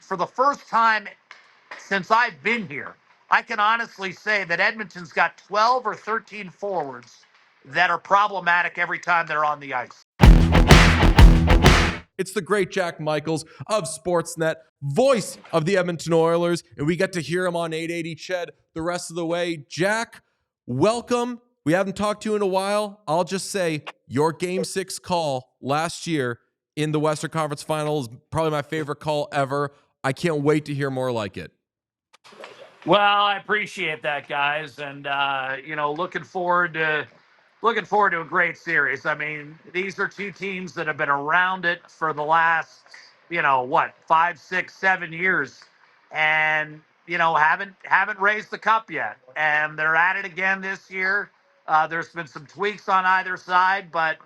for the first time since I've been here, I can honestly say that Edmonton's got 12 or 13 forwards that are problematic every time they're on the ice. It's the great Jack Michaels of Sportsnet, voice of the Edmonton Oilers, and we get to hear him on 880 Ched the rest of the way. Jack, welcome. We haven't talked to you in a while. I'll just say your Game 6 call last year in the Western Conference Final is probably my favorite call ever. I can't wait to hear more like it. Well, I appreciate that, guys, and looking forward to a great series. I mean, these are two teams that have been around it for the last, 5, 6, 7 years, and haven't raised the cup yet, and they're at it again this year. There's been some tweaks on either side, but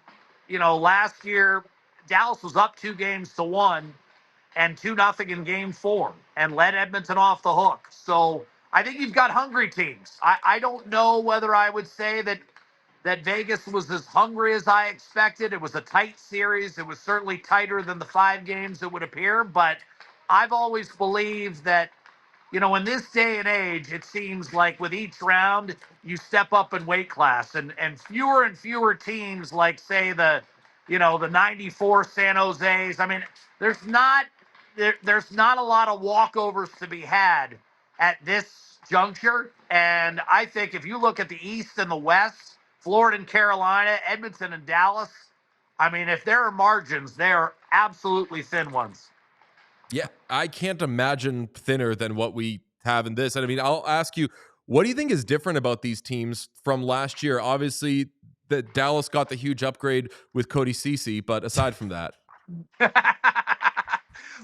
last year Dallas was up 2-1 and 2-0 in Game 4 and let Edmonton off the hook. So I think you've got hungry teams. I don't know whether I would say that Vegas was as hungry as I expected. It was a tight series. It was certainly tighter than the 5 games, it would appear. But I've always believed that, in this day and age, it seems like with each round, you step up in weight class. And fewer teams like, say, the 94 San Jose's. I mean, there's not a lot of walkovers to be had at this juncture. And I think if you look at the East and the West, Florida and Carolina, Edmonton and Dallas, I mean, if there are margins, they are absolutely thin ones. Yeah, I can't imagine thinner than what we have in this. And I mean, I'll ask you, what do you think is different about these teams from last year? Obviously, that Dallas got the huge upgrade with Cody Ceci, but aside from that.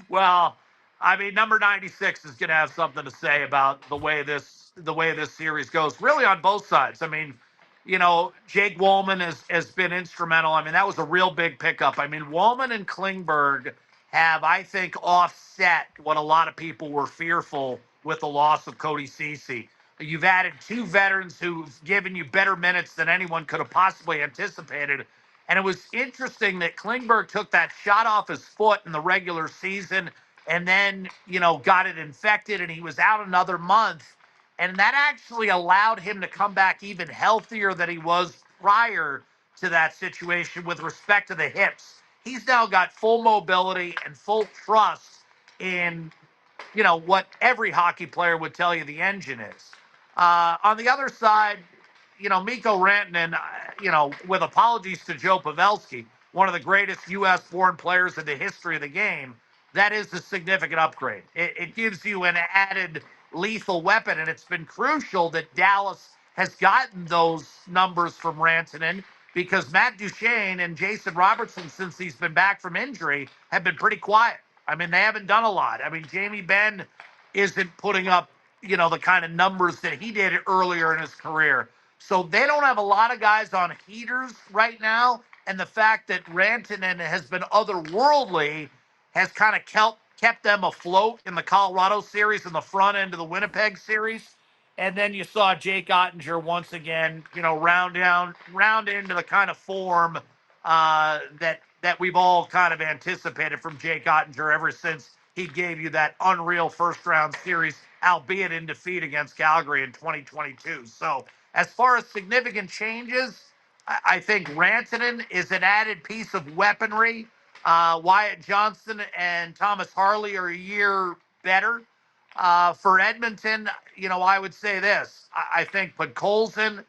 Well, I mean, number 96 is going to have something to say about the way this series goes, really on both sides. I mean, Jake Wollman has been instrumental. I mean, that was a real big pickup. I mean, Wollman and Klingberg have, I think, offset what a lot of people were fearful with the loss of Cody Ceci. You've added 2 veterans who've given you better minutes than anyone could have possibly anticipated. And it was interesting that Klingberg took that shot off his foot in the regular season and then, got it infected, and he was out another month. And that actually allowed him to come back even healthier than he was prior to that situation with respect to the hips. He's now got full mobility and full trust in, what every hockey player would tell you the engine is. On the other side, Mikko Rantanen, with apologies to Joe Pavelski, one of the greatest U.S.-born players in the history of the game, that is a significant upgrade. It gives you an added lethal weapon, and it's been crucial that Dallas has gotten those numbers from Rantanen because Matt Duchene and Jason Robertson, since he's been back from injury, have been pretty quiet. I mean, they haven't done a lot. I mean, Jamie Benn isn't putting up, the kind of numbers that he did earlier in his career. So they don't have a lot of guys on heaters right now. And the fact that Rantanen has been otherworldly has kind of kept them afloat in the Colorado series and the front end of the Winnipeg series. And then you saw Jake Oettinger once again, round into the kind of form that we've all kind of anticipated from Jake Oettinger ever since he gave you that unreal first-round series, albeit in defeat against Calgary in 2022. So as far as significant changes, I think Rantanen is an added piece of weaponry. Wyatt Johnston and Thomas Harley are a year better. For Edmonton, I would say this. I think Podkolzin,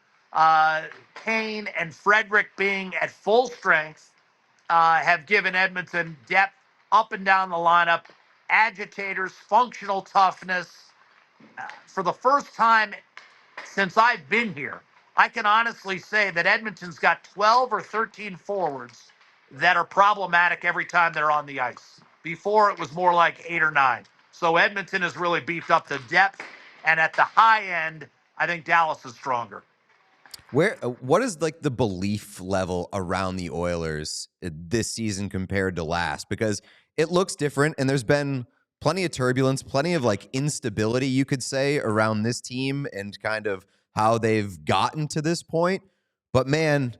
Kane, and Frederick being at full strength have given Edmonton depth up and down the lineup, agitators, functional toughness. For the first time since I've been here, I can honestly say that Edmonton's got 12 or 13 forwards that are problematic every time they're on the ice. Before, it was more like 8 or 9. So Edmonton has really beefed up the depth, and at the high end, I think Dallas is stronger. What is like the belief level around the Oilers this season compared to last? Because it looks different, and there's been plenty of turbulence, plenty of like instability, you could say, around this team and kind of how they've gotten to this point. But man,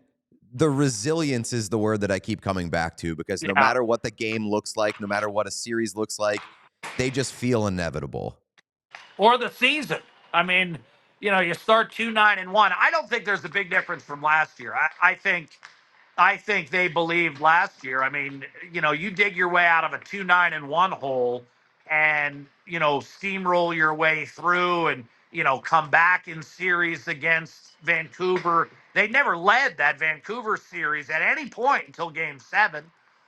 the resilience is the word that I keep coming back to, because no matter what the game looks like, no matter what a series looks like, They just feel inevitable. Or the season. I mean, you start 2-9-1. I don't think there's a big difference from last year. I think they believed last year. I mean, you dig your way out of a 2-9-1 hole and, steamroll your way through and, come back in series against Vancouver. They never led that Vancouver series at any point until game 7.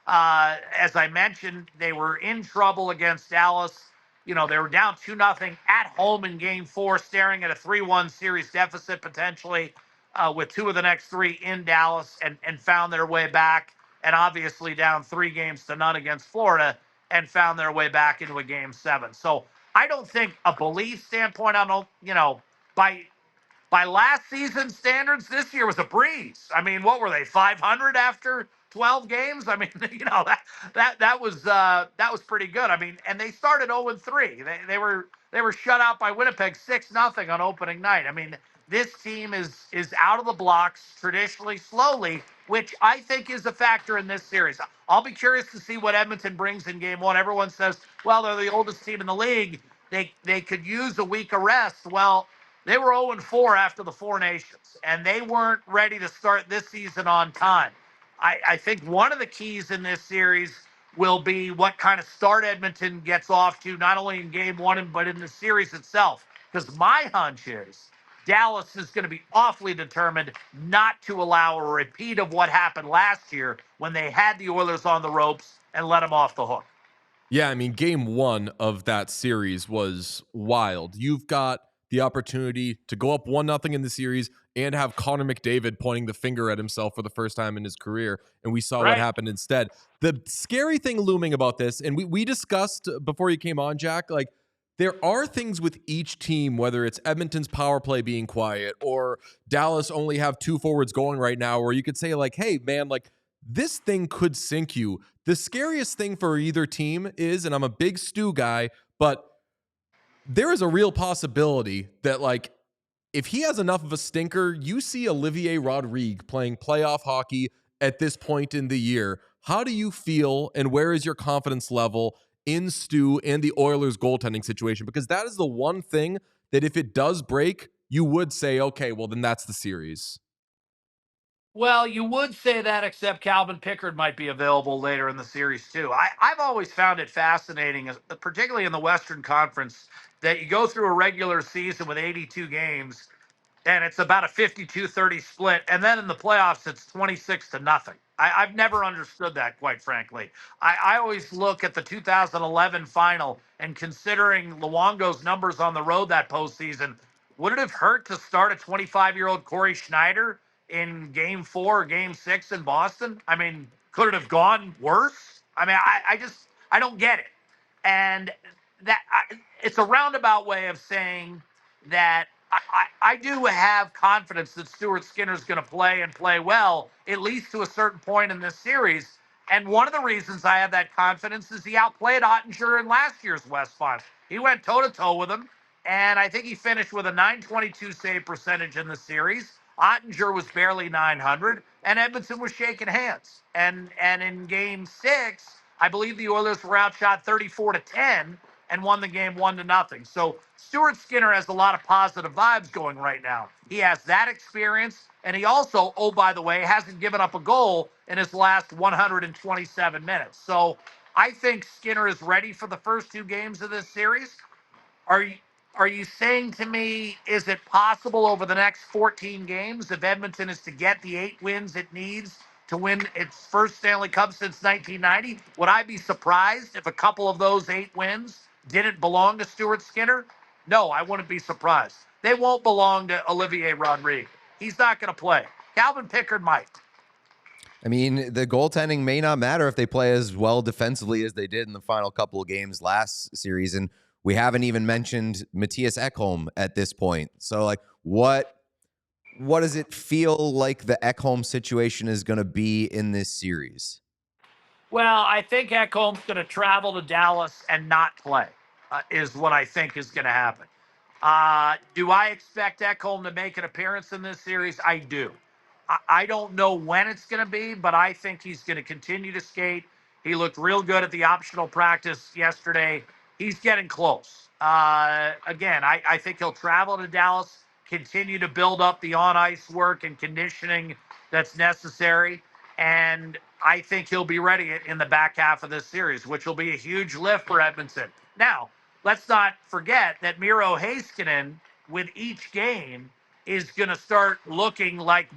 As I mentioned, they were in trouble against Dallas. They were down 2-0 at home in game 4, staring at a 3-1 series deficit potentially with 2 of the next 3 in Dallas and found their way back, and obviously down 3-0 against Florida and found their way back into a game 7. So I don't think a belief standpoint, I don't, by last season's standards, this year was a breeze. I mean, what were they, 500 after 12 games? I mean, that was pretty good. I mean, and they started 0-3. They were shut out by Winnipeg 6-0 on opening night. I mean, this team is out of the blocks traditionally slowly, which I think is a factor in this series. I'll be curious to see what Edmonton brings in game 1. Everyone says, well, they're the oldest team in the league. They could use a week of rest. Well, they were 0-4 after the Four Nations, and they weren't ready to start this season on time. I think one of the keys in this series will be what kind of start Edmonton gets off to, not only in game 1, but in the series itself. Because my hunch is Dallas is going to be awfully determined not to allow a repeat of what happened last year when they had the Oilers on the ropes and let them off the hook. Yeah, I mean, game 1 of that series was wild. You've got the opportunity to go up 1-0 in the series and have Connor McDavid pointing the finger at himself for the first time in his career. And we saw what happened instead. The scary thing looming about this, and we discussed before you came on, Jack, like there are things with each team, whether it's Edmonton's power play being quiet or Dallas only have 2 forwards going right now, where you could say like, hey, man, like this thing could sink you. The scariest thing for either team is, and I'm a big Stu guy, but there is a real possibility that, like, if he has enough of a stinker, you see Olivier Rodrigue playing playoff hockey at this point in the year. How do you feel, and where is your confidence level in Stu and the Oilers' goaltending situation? Because that is the one thing that if it does break, you would say, okay, well, then that's the series. Well, you would say that, except Calvin Pickard might be available later in the series, too. I've always found it fascinating, particularly in the Western Conference, that you go through a regular season with 82 games, and it's about a 52-30 split. And then in the playoffs, it's 26-0. I've never understood that, quite frankly. I always look at the 2011 final, and considering Luongo's numbers on the road that postseason, would it have hurt to start a 25-year-old Corey Schneider in game 4 or game 6 in Boston? I mean, could it have gone worse? I mean, I don't get it. And it's a roundabout way of saying that I do have confidence that Stuart Skinner is going to play and play well, at least to a certain point in this series. And one of the reasons I have that confidence is he outplayed Oettinger in last year's West Final. He went toe-to-toe with him, and I think he finished with a .922 save percentage in the series. Oettinger was barely .900, and Edmonton was shaking hands. And in Game 6, I believe the Oilers were outshot 34-10 and won the game 1-0. So Stuart Skinner has a lot of positive vibes going right now. He has that experience, and he also, oh, by the way, hasn't given up a goal in his last 127 minutes. So I think Skinner is ready for the first 2 games of this series. Are you saying to me, is it possible over the next 14 games, if Edmonton is to get the 8 wins it needs to win its first Stanley Cup since 1990, would I be surprised if a couple of those 8 wins didn't belong to Stuart Skinner? No, I wouldn't be surprised. They won't belong to Olivier Rodrigue. He's not going to play. Calvin Pickard might. I mean, the goaltending may not matter if they play as well defensively as they did in the final couple of games last series. And we haven't even mentioned Mattias Ekholm at this point. So, like, what does it feel like the Ekholm situation is going to be in this series? Well, I think Ekholm's going to travel to Dallas and not play, is what I think is going to happen. Do I expect Ekholm to make an appearance in this series? I do. I don't know when it's going to be, but I think he's going to continue to skate. He looked real good at the optional practice yesterday. he's getting close. Again, I think he'll travel to Dallas, continue to build up the on ice work and conditioning that's necessary. And I think he'll be ready in the back half of this series, which will be a huge lift for Edmonton. Now, let's not forget that Miro Heiskanen, with each game, is going to start looking like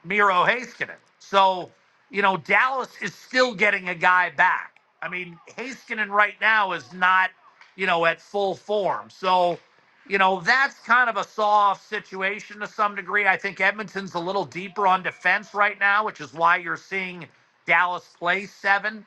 Miro Heiskanen. So, Dallas is still getting a guy back. I mean, Heiskanen right now is not, at full form. So, that's kind of a soft situation to some degree. I think Edmonton's a little deeper on defense right now, which is why you're seeing Dallas play 7.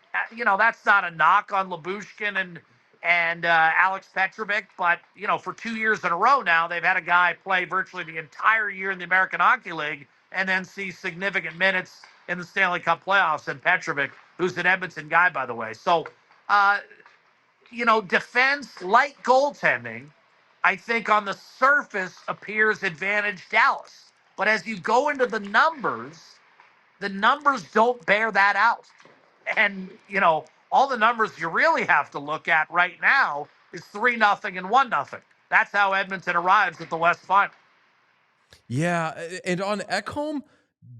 That's not a knock on Lyubushkin and Alex Petrovic, but for 2 years in a row now, they've had a guy play virtually the entire year in the American Hockey League and then see significant minutes in the Stanley Cup playoffs. And Petrovic, who's an Edmonton guy, by the way. So, defense, like goaltending, I think on the surface appears advantage Dallas. But as you go into the numbers don't bear that out. And, all the numbers you really have to look at right now is 3-0 and 1-0. That's how Edmonton arrives at the West Final. Yeah, and on Ekholm,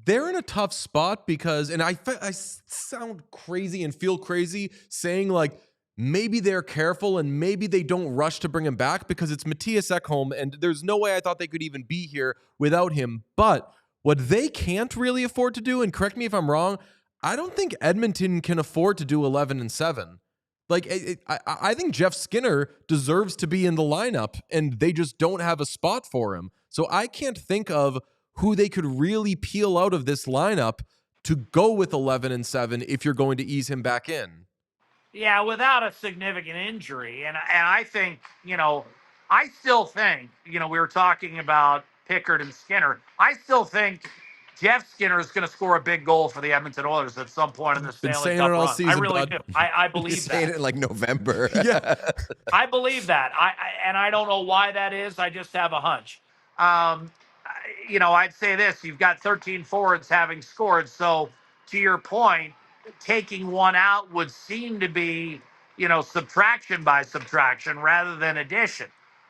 they're in a tough spot because, and I sound crazy and feel crazy saying like maybe they're careful and maybe they don't rush to bring him back because it's Mattias Ekholm, and there's no way I thought they could even be here without him. But what they can't really afford to do, and correct me if I'm wrong, I don't think Edmonton can afford to do 11-7. Like, I think Jeff Skinner deserves to be in the lineup, and they just don't have a spot for him. So I can't think of who they could really peel out of this lineup to go with 11-7 if you're going to ease him back in. Yeah, without a significant injury. And I think, I still think, we were talking about Pickard and Skinner. I still think Jeff Skinner is going to score a big goal for the Edmonton Oilers at some point in the Been Stanley saying Cup it all run. season, I really bud. do. I You're believe saying that. it in like November. Yeah. I believe that. And I don't know why that is. I just have a hunch. I'd say this: you've got 13 forwards having scored. So to your point, taking one out would seem to be, subtraction by subtraction rather than addition.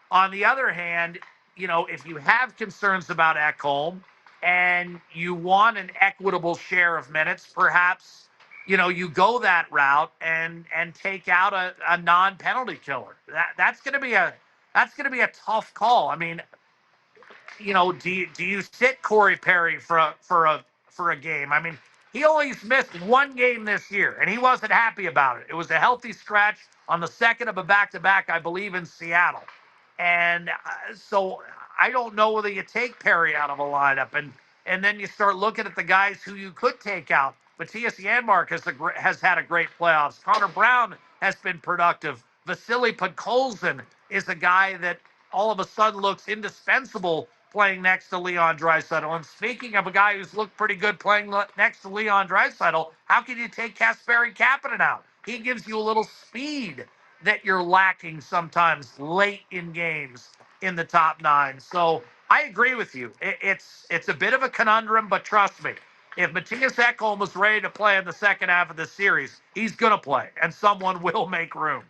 On the other hand, if you have concerns about Ekholm and you want an equitable share of minutes, perhaps you go that route and take out a non-penalty killer. That's going to be a tough call. I mean, do you sit Corey Perry for a game? I mean, he only missed one game this year, and he wasn't happy about it. It was a healthy scratch on the second of a back-to-back, I believe, in Seattle. And so I don't know whether you take Perry out of a lineup, and then you start looking at the guys who you could take out. Mattias Janmark has had a great playoffs. Connor Brown has been productive. Vasily Podkolzin is a guy that all of a sudden looks indispensable playing next to Leon Draisaitl. And speaking of a guy who's looked pretty good playing next to Leon Draisaitl, how can you take Kasperi Kapanen out? He gives you a little speed that you're lacking sometimes late in games in the top 9. So I agree with you. It's a bit of a conundrum, but trust me, if Mattias Ekholm was ready to play in the second half of the series, he's going to play, and someone will make room.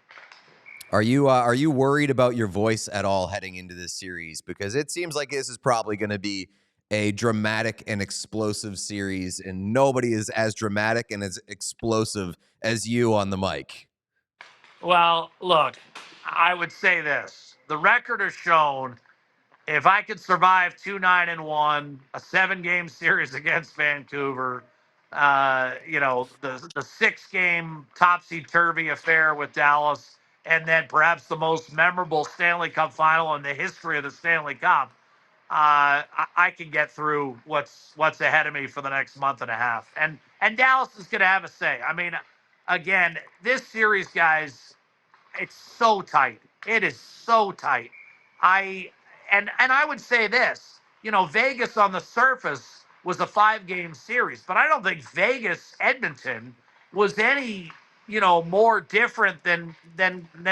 Are you worried about your voice at all heading into this series? Because it seems like this is probably going to be a dramatic and explosive series, and nobody is as dramatic and as explosive as you on the mic. Well, look, I would say this. The record has shown if I could survive 2-9-1, a 7-game series against Vancouver, the 6-game topsy-turvy affair with Dallas, and then perhaps the most memorable Stanley Cup final in the history of the Stanley Cup, I can get through what's ahead of me for the next month and a half. And Dallas is going to have a say. I mean, again, this series, guys, it's so tight. It is so tight. And I would say this, Vegas on the surface was a 5-game series, but I don't think Vegas Edmonton was any, more different than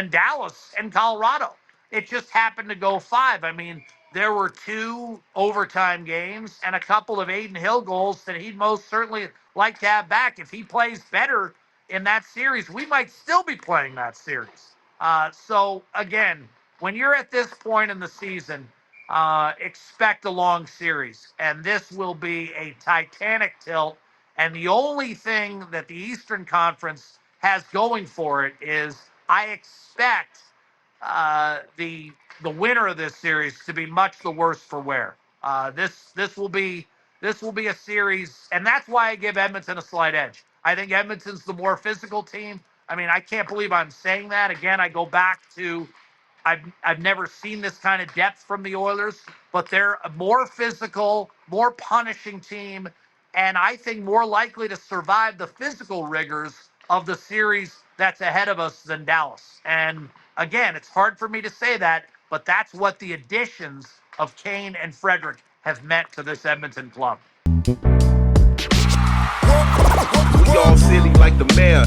Dallas and Colorado. It just happened to go 5. I mean, there were 2 overtime games and a couple of Adin Hill goals that he'd most certainly like to have back. If he plays better in that series, we might still be playing that series. So again, when you're at this point in the season, expect a long series, and this will be a titanic tilt. And the only thing that the Eastern Conference has going for it is I expect the winner of this series to be much the worse for wear. This will be a series, and that's why I give Edmonton a slight edge. I think Edmonton's the more physical team. I mean, I can't believe I'm saying that. Again, I go back to I've never seen this kind of depth from the Oilers, but they're a more physical, more punishing team, and I think more likely to survive the physical rigors of the series that's ahead of us than Dallas. And again, it's hard for me to say that, but that's what the additions of Kane and Frederick have meant to this Edmonton club. We all silly like the mayor.